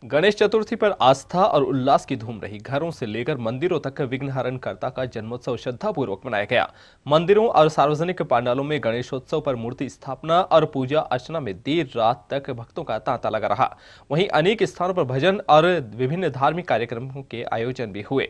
गणेश चतुर्थी पर आस्था और उल्लास की धूम रही। घरों से लेकर मंदिरों तक विघ्नहरणकर्ता का जन्मोत्सव श्रद्धापूर्वक मनाया गया। मंदिरों और सार्वजनिक पंडालों में गणेशोत्सव पर मूर्ति स्थापना और पूजा अर्चना में देर रात तक भक्तों का तांता लगा रहा। वहीं अनेक स्थानों पर भजन और विभिन्न धार्मिक कार्यक्रमों के आयोजन भी हुए।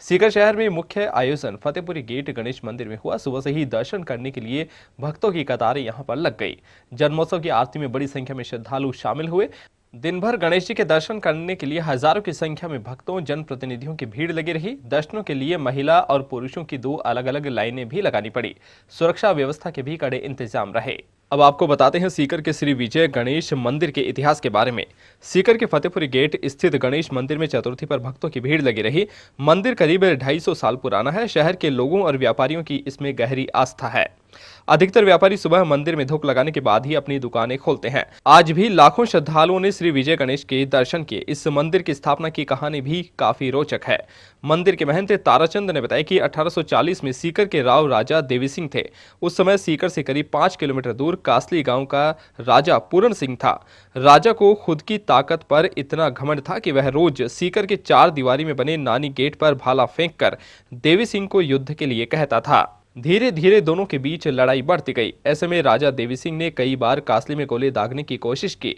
सीकर शहर में मुख्य आयोजन फतेहपुरी गेट गणेश मंदिर में हुआ। सुबह से ही दर्शन करने के लिए भक्तों की कतारें यहां पर लग गई। जन्मोत्सव की आरती में बड़ी संख्या में श्रद्धालु शामिल हुए। दिन भर गणेश जी के दर्शन करने के लिए हजारों की संख्या में भक्तों जनप्रतिनिधियों की भीड़ लगी रही। दर्शनों के लिए महिला और पुरुषों की दो अलग अलग लाइनें भी लगानी पड़ी। सुरक्षा व्यवस्था के भी कड़े इंतजाम रहे। अब आपको बताते हैं सीकर के श्री विजय गणेश मंदिर के इतिहास के बारे में। सीकर के फतेहपुरी गेट स्थित गणेश मंदिर में चतुर्थी पर भक्तों की भीड़ लगी रही। मंदिर करीब 250 साल पुराना है। शहर के लोगों और व्यापारियों की इसमें गहरी आस्था है। अधिकतर व्यापारी सुबह मंदिर में धूप लगाने के बाद ही अपनी दुकानें खोलते हैं। आज भी लाखों श्रद्धालुओं ने श्री विजय गणेश के दर्शन किए। इस मंदिर की स्थापना की कहानी भी काफी रोचक है। मंदिर के महंत ताराचंद ने बताया कि 1840 में सीकर के राव राजा देवी सिंह थे। उस समय सीकर से करीब 5 किलोमीटर दूर कासली गांव का राजा पूरन सिंह था। राजा को खुद की ताकत पर इतना घमंड था कि वह रोज सीकर के 4 दीवारी में बने नानी गेट पर भाला फेंककर देवी सिंह को युद्ध के लिए कहता था। धीरे धीरे दोनों के बीच लड़ाई बढ़ती गई। ऐसे में राजा देवी सिंह ने कई बार कासली में गोले दागने की कोशिश की।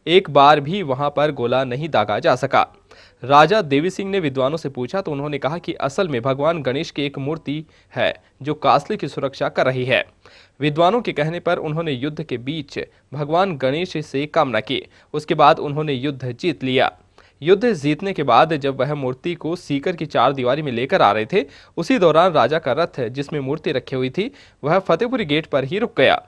एक बार भी वहां पर गोला नहीं दागा जा सका। राजा देवी सिंह ने विद्वानों से पूछा तो उन्होंने कहा कि असल में भगवान गणेश की एक मूर्ति है जो कासली की सुरक्षा कर रही है। विद्वानों के कहने पर उन्होंने युद्ध के बीच भगवान गणेश से कामना की। उसके बाद उन्होंने युद्ध जीत लिया। युद्ध जीतने के बाद जब वह मूर्ति को सीकर की 4 दीवारी में लेकर आ रहे थे, उसी दौरान राजा का रथ जिसमें मूर्ति रखी हुई थी वह फतेहपुरी गेट पर ही रुक गया।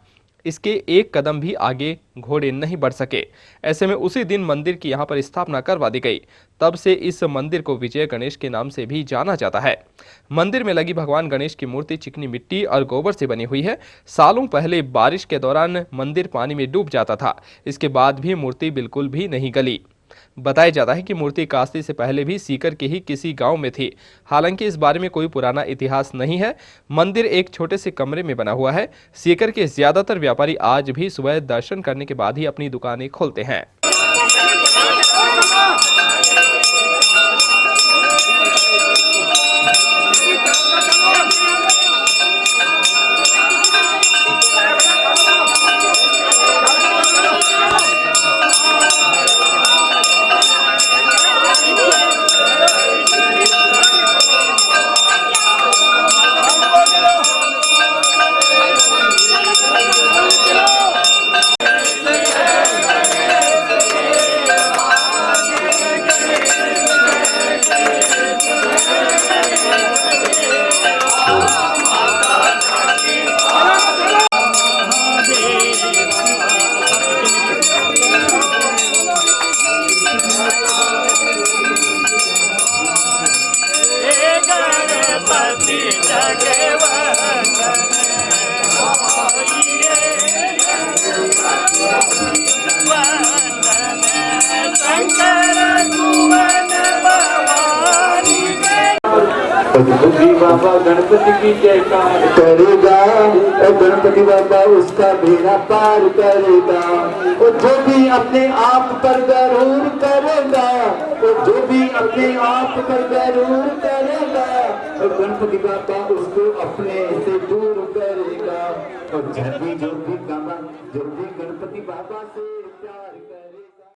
इसके एक कदम भी आगे घोड़े नहीं बढ़ सके। ऐसे में उसी दिन मंदिर की यहाँ पर स्थापना करवा दी गई। तब से इस मंदिर को विजय गणेश के नाम से भी जाना जाता है। मंदिर में लगी भगवान गणेश की मूर्ति चिकनी मिट्टी और गोबर से बनी हुई है। सालों पहले बारिश के दौरान मंदिर पानी में डूब जाता था। इसके बाद भी मूर्ति बिल्कुल भी नहीं गली। बताया जाता है कि मूर्ति कास्ती से पहले भी सीकर के ही किसी गांव में थी। हालांकि इस बारे में कोई पुराना इतिहास नहीं है। मंदिर एक छोटे से कमरे में बना हुआ है। सीकर के ज्यादातर व्यापारी आज भी सुबह दर्शन करने के बाद ही अपनी दुकानें खोलते हैं। बाबा गणपति की जयकार करेगा, गणपति बाबा उसका बेड़ा पार करेगा। और जो भी अपने आप पर गरूर करेगा, और जो भी अपने आप पर गरूर करेगा, गणपति बाबा उसको अपने से दूर करेगा। और जो भी गणपति बाबा से प्यार करेगा।